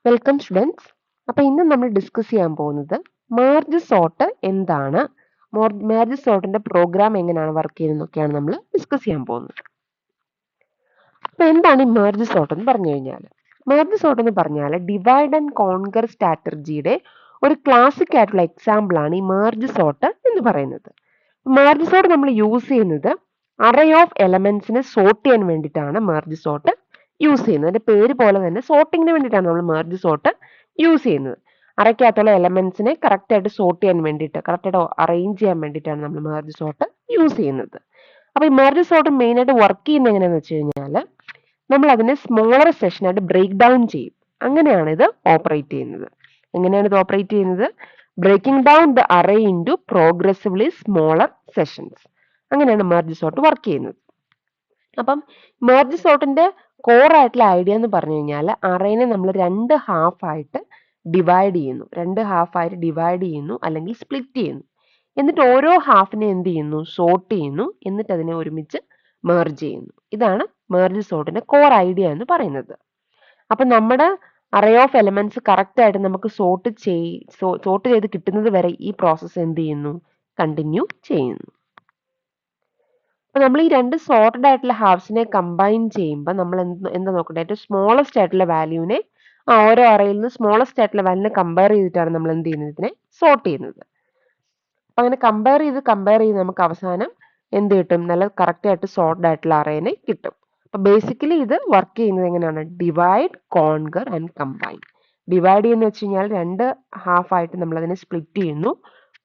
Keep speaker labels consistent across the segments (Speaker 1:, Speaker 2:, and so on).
Speaker 1: Welcome students. അപ്പോൾ ഇന്ന് നമ്മൾ ഡിസ്കസ് ചെയ്യാൻ പോകുന്നത് മെർജ് സോർട്ട് എന്താണ്, മെർജ് സോർട്ടിന്റെ പ്രോഗ്രാം എങ്ങനെയാണ് വർക്ക് ചെയ്യുന്നതൊക്കെയാണ് നമ്മൾ ഡിസ്കസ് ചെയ്യാൻ പോകുന്നത്. അപ്പോൾ എന്താണ് ഈ മെർജ് സോർട്ട് എന്ന് പറഞ്ഞു കഴിഞ്ഞാൽ, മെർജ് സോർട്ട് എന്ന് പറഞ്ഞാൽ ഡിവൈഡ് ആൻഡ് കോൺകർ സ്ട്രാറ്റജിയുടെ ഒരു ക്ലാസിക് ആയിട്ടുള്ള എക്സാമ്പിൾ ആണ് ഈ മെർജ് സോർട്ട് എന്ന് പറയുന്നത്. മെർജ് സോർട്ട് നമ്മൾ യൂസ് ചെയ്യുന്നത് അറേ ഓഫ് എലമെന്റ്സിനെ സോർട്ട് ചെയ്യാൻ വേണ്ടിയിട്ടാണ് മെർജ് സോർട്ട് യൂസ് ചെയ്യുന്നത്. അതിന്റെ പേര് പോലെ തന്നെ സോർട്ടിങ്ങിന് വേണ്ടിയിട്ടാണ് നമ്മൾ മെർജ് സോർട്ട് യൂസ് ചെയ്യുന്നത്. അറയ്ക്കകത്തുള്ള എലമെന്റ്സിനെ കറക്റ്റ് ആയിട്ട് സോർട്ട് ചെയ്യാൻ വേണ്ടിയിട്ട്, കറക്റ്റ് ആയിട്ട് അറേഞ്ച് ചെയ്യാൻ വേണ്ടിയിട്ടാണ് നമ്മൾ മെർജ് സോർട്ട് യൂസ് ചെയ്യുന്നത്. അപ്പൊ ഈ മെർജ് സോർട്ട് മെയിൻ ആയിട്ട് വർക്ക് ചെയ്യുന്നത് എങ്ങനെയാണെന്ന് വെച്ച് കഴിഞ്ഞാൽ, നമ്മൾ അതിനെ സ്മോളർ സെഷൻ ആയിട്ട് ബ്രേക്ക് ഡൗൺ ചെയ്യും. അങ്ങനെയാണ് ഇത് ഓപ്പറേറ്റ് ചെയ്യുന്നത്. എങ്ങനെയാണ് ഇത് ഓപ്പറേറ്റ് ചെയ്യുന്നത്? Breaking down the array into progressively smaller sessions. അങ്ങനെയാണ് മെർജ് സോർട്ട് വർക്ക് ചെയ്യുന്നത്. അപ്പം മെർജ് സോർട്ടിന്റെ കോർ ആയിട്ടുള്ള ഐഡിയ എന്ന് പറഞ്ഞു കഴിഞ്ഞാൽ, അറേനെ നമ്മൾ രണ്ട് ഹാഫ് ആയിട്ട് ഡിവൈഡ് ചെയ്യുന്നു, അല്ലെങ്കിൽ സ്പ്ലിറ്റ് ചെയ്യുന്നു. എന്നിട്ട് ഓരോ ഹാഫിനെ എന്ത് ചെയ്യുന്നു? സോർട്ട് ചെയ്യുന്നു. എന്നിട്ട് അതിനെ ഒരുമിച്ച് മെർജ് ചെയ്യുന്നു. ഇതാണ് മെർജ് സോർട്ടിന്റെ കോർ ഐഡിയ എന്ന് പറയുന്നത്. അപ്പൊ നമ്മുടെ അറേ ഓഫ് എലമെന്റ്സ് കറക്റ്റ് ആയിട്ട് നമുക്ക് സോർട്ട് ചെയ്ത് കിട്ടുന്നത് വരെ ഈ പ്രോസസ്സ് എന്ത് ചെയ്യുന്നു? കണ്ടിന്യൂ ചെയ്യുന്നു. അപ്പൊ നമ്മൾ ഈ രണ്ട് സോർട്ടഡ് ആയിട്ടുള്ള ഹാഫ്സിനെ കമ്പൈൻ ചെയ്യുമ്പോൾ നമ്മൾ എന്താ നോക്കട്ടെ? ഏറ്റവും സ്മോളസ്റ്റ് ആയിട്ടുള്ള വാല്യൂവിനെ, ഓരോ അറയിൽ നിന്ന് സ്മോളസ്റ്റ് ആയിട്ടുള്ള വാല്യൂവിനെ കമ്പയർ ചെയ്തിട്ടാണ് നമ്മൾ എന്ത് ചെയ്യുന്നത്? ഇതിനെ സോർട്ട് ചെയ്യുന്നത്. അപ്പൊ അങ്ങനെ കമ്പയർ ചെയ്ത് നമുക്ക് അവസാനം എന്ത് കിട്ടും? നല്ല കറക്റ്റ് ആയിട്ട് സോർട്ടഡ് ആയിട്ടുള്ള അറേനെ കിട്ടും. അപ്പൊ ബേസിക്കലി ഇത് വർക്ക് ചെയ്യുന്നത് എങ്ങനെയാണ്? Divide, conquer and combine. Divide ചെയ്യുന്ന വെച്ച് കഴിഞ്ഞാൽ രണ്ട് ഹാഫ് ആയിട്ട് നമ്മൾ അതിനെ സ്പ്ലിറ്റ് ചെയ്യുന്നു.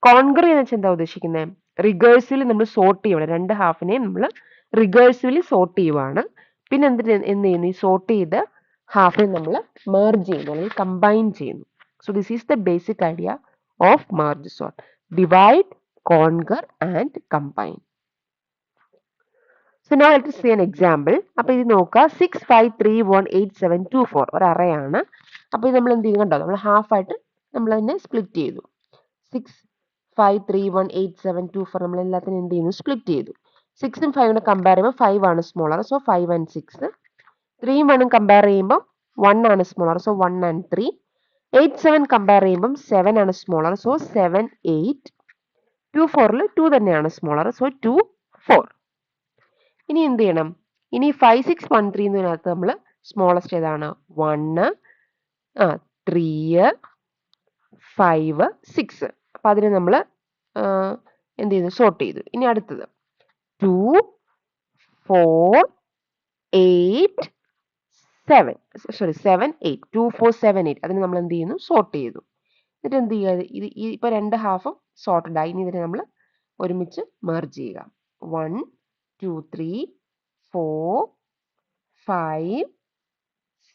Speaker 1: കോൺകർ എന്ന് വെച്ചാൽ എന്താ ഉദ്ദേശിക്കുന്നത്? റിഗേഴ്സിവലി നമ്മൾ സോർട്ട് ചെയ്യണം. രണ്ട് ഹാഫിനെ നമ്മൾ റിഗേഴ്സിവലി സോർട്ട് ചെയ്യുവാണ്. പിന്നെ എന്ത് ചെയ്യുന്നു? ഈ സോർട്ട് ചെയ്ത് ഹാഫിനെ നമ്മൾ മെർജ് ചെയ്യുന്നു, അല്ലെങ്കിൽ കമ്പൈൻ ചെയ്യുന്നു. So this is the basic idea of merge sort. Divide, conquer and combine. So now let us see an example. അപ്പൊ ഇത് നോക്കുക, 6 5 3 1 8 7 2 4 ഒരു അറേ ആണ്. അപ്പൊ ഇത് നമ്മൾ എന്ത് ചെയ്യും? കണ്ടോ, നമ്മൾ ഹാഫ് ആയിട്ട് നമ്മൾ അതിനെ സ്പ്ലിറ്റ് ചെയ്തു. 6 5 3 1 8 7 2 4 നമ്മൾ എല്ലാത്തിനും എന്ത് ചെയ്യുന്നു? സ്പ്ലിറ്റ് ചെയ്തു. 6ഉം 5ഉം കമ്പയർ ചെയ്യുമ്പോൾ 5 ആണ് സ്മോളർ, സോ 5 and 6. 3ഉം 1ഉം കമ്പയർ ചെയ്യുമ്പോൾ 1 ആണ് സ്മോളർ, സോ 1 and 3. 8 7 കമ്പയർ ചെയ്യുമ്പോൾ 7 ആണ് സ്മോളർ, സോ 7 8. 2 4ൽ 2 തന്നെയാണ് സ്മോളർ, സോ 2 4. ഇനി എന്ത് ചെയ്യണം? ഇനി 5 6 1 3 എന്നതിനകത്ത് നമ്മൾ സ്മോളസ്റ്റ് ഏതാണ്? 1 3 5 6. അപ്പൊ അതിനെ നമ്മൾ എന്ത് ചെയ്തു? സോർട്ട് ചെയ്തു. ഇനി അടുത്തത് 2 4 8 7 8. 2 4 7 8. അതിന് നമ്മൾ എന്ത് ചെയ്യുന്നു? സോർട്ട് ചെയ്തു. എന്നിട്ട് എന്ത് ചെയ്യുക? ഇത് ഇപ്പൊ രണ്ട് ഹാഫും സോർട്ടഡ് ആയി. ഇനി ഇതിനെ നമ്മൾ ഒരുമിച്ച് മെർജ് ചെയ്യുക. 1 2 3 4 5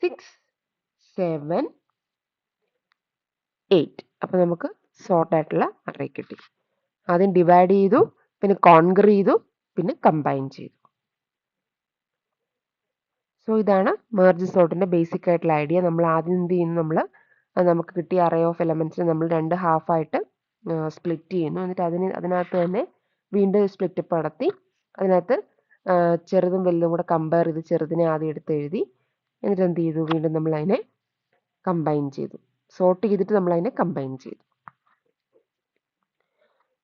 Speaker 1: 6 7 8. അപ്പൊ നമുക്ക് സോർട്ട് ആയിട്ടുള്ള അറേ കിട്ടി. ആദ്യം ഡിവൈഡ് ചെയ്തു, പിന്നെ കോൺകർ ചെയ്തു, പിന്നെ കമ്പൈൻ ചെയ്തു. സോ ഇതാണ് മെർജ് സോർട്ടിന്റെ ബേസിക് ആയിട്ടുള്ള ഐഡിയ. നമ്മൾ ആദ്യം എന്ത് ചെയ്യുന്നു? നമുക്ക് കിട്ടിയ അറേ ഓഫ് എലമെന്റ്സിനെ നമ്മൾ രണ്ട് ഹാഫ് ആയിട്ട് സ്പ്ലിറ്റ് ചെയ്യുന്നു. എന്നിട്ട് അതിനകത്ത് തന്നെ വീണ്ടും സ്പ്ലിറ്റപ്പ് നടത്തി അതിനകത്ത് ചെറുതും വലുതും കൂടെ കമ്പയർ ചെയ്ത് ചെറുതിനെ ആദ്യം എടുത്ത് എഴുതി. എന്നിട്ട് എന്ത് ചെയ്തു? വീണ്ടും നമ്മൾ അതിനെ കമ്പൈൻ ചെയ്തു. സോർട്ട് ചെയ്തിട്ട് നമ്മൾ അതിനെ കമ്പൈൻ ചെയ്തു.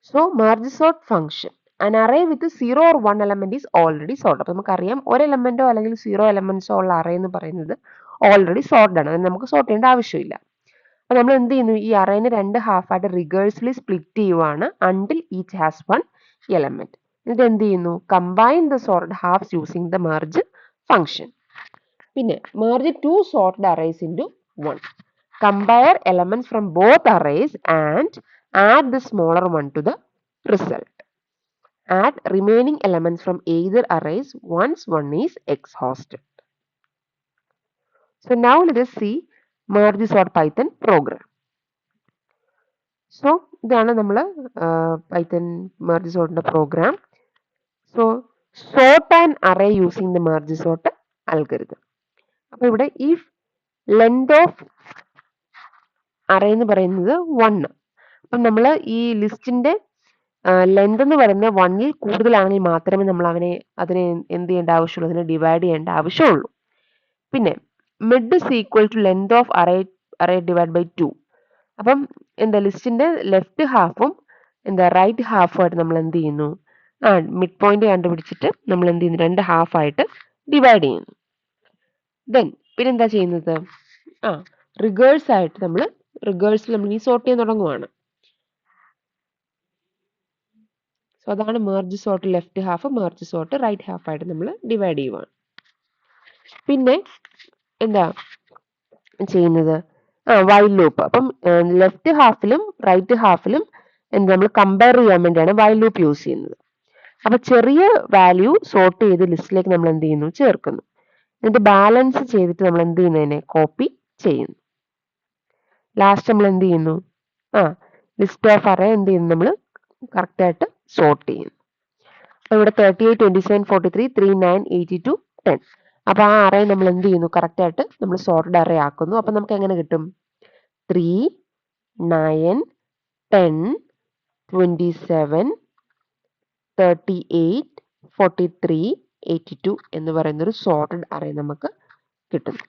Speaker 1: So merge sort function, an array with 0 or 1 element is already sorted. അപ്പോൾ നമുക്കറിയാം, ഒരു എലമെന്റോ അല്ലെങ്കിൽ 0 എലമെന്റ്സോ ഉള്ള അറേ എന്ന് പറയുന്നത് ഓൾറെഡി സോർട്ടഡ് ആണ്. അതിന് നമുക്ക് സോർട്ട് ചെയ്യേണ്ട ആവശ്യമില്ല. അപ്പൊ നമ്മൾ എന്ത് ചെയ്യുന്നു? ഈ അറേനെ രണ്ട് ഹാഫ് ആയിട്ട് റിഗേഴ്സിലി സ്പ്ലിറ്റ് ചെയ്യുവാണ് until each has one element. എന്നിട്ട് എന്ത് ചെയ്യുന്നു? Combine the sorted halves using the merge function. പിന്നെ merge two sorted arrays into one. Compare elements from both arrays and add the smaller one to the result. Add remaining elements from either arrays once one is exhausted. So now let us see merge sort Python program. So ഇതാണ് നമ്മൾ Python merge sort program. So sort an array using the merge sort algorithm. അപ്പോൾ ഇവിടെ if length of array എന്ന് പറയുന്നത് 1. അപ്പം നമ്മൾ ഈ ലിസ്റ്റിന്റെ ലെങ്ത് എന്ന് പറയുന്നത് 1ൽ കൂടുതലാണെങ്കിൽ മാത്രമേ നമ്മൾ അതിനെ എന്ത് ചെയ്യേണ്ട ആവശ്യമുള്ളൂ? അതിനെ ഡിവൈഡ് ചെയ്യേണ്ട ആവശ്യമുള്ളൂ. പിന്നെ mid is equal to length of array array divided by 2. അപ്പം എന്താ ലിസ്റ്റിന്റെ ലെഫ്റ്റ് ഹാഫും എന്താ റൈറ്റ് ഹാഫും ആയിട്ട് നമ്മൾ എന്ത് ചെയ്യുന്നു? മിഡ് പോയിന്റ് കണ്ടുപിടിച്ചിട്ട് നമ്മൾ എന്ത് ചെയ്യുന്നു? 2 ഹാഫ് ആയിട്ട് ഡിവൈഡ് ചെയ്യുന്നു. ദെൻ പിന്നെന്താ ചെയ്യുന്നത്? റിഗേഴ്സ് ആയിട്ട് നമ്മൾ ഈ സോർട്ട് ചെയ്യാൻ തുടങ്ങുവാണ്. സോ അതാണ് merge sort left half, merge sort right half ആയിട്ട് നമ്മൾ ഡിവൈഡ് ചെയ്യുവാണ്. പിന്നെ എന്താ ചെയ്യുന്നത്? While loop. അപ്പം ലെഫ്റ്റ് ഹാഫിലും റൈറ്റ് ഹാഫിലും എന്താ നമ്മൾ കമ്പയർ ചെയ്യാൻ വേണ്ടിയാണ് വൈൽ ലൂപ്പ് യൂസ് ചെയ്യുന്നത്. അപ്പൊ ചെറിയ വാല്യൂ സോർട്ട് ചെയ്ത് ലിസ്റ്റിലേക്ക് നമ്മൾ എന്ത് ചെയ്യുന്നു? ചേർക്കുന്നു. എന്നിട്ട് ബാലൻസ് ചെയ്തിട്ട് നമ്മൾ എന്ത് ചെയ്യുന്നതിനെ കോപ്പി ചെയ്യുന്നു. ലാസ്റ്റ് നമ്മൾ എന്ത് ചെയ്യുന്നു? ലിസ്റ്റ് ഓഫ് അറേ എന്ത് ചെയ്യുന്നു? നമ്മൾ കറക്റ്റ് ആയിട്ട് സോർട്ട് ചെയ്യുന്നു. അപ്പൊ ഇവിടെ 38, 27, 43, 39, 82, 10. അപ്പൊ ആ അറേ നമ്മൾ എന്ത് ചെയ്യുന്നു? കറക്റ്റ് ആയിട്ട് നമ്മൾ സോർട്ടഡ് അറേ ആക്കുന്നു. അപ്പൊ നമുക്ക് എങ്ങനെ കിട്ടും? 3, 9, 10, 27, 38, 43, 82 എന്ന് പറയുന്ന ഒരു സോർട്ടഡ് അറേ നമുക്ക് കിട്ടുന്നു.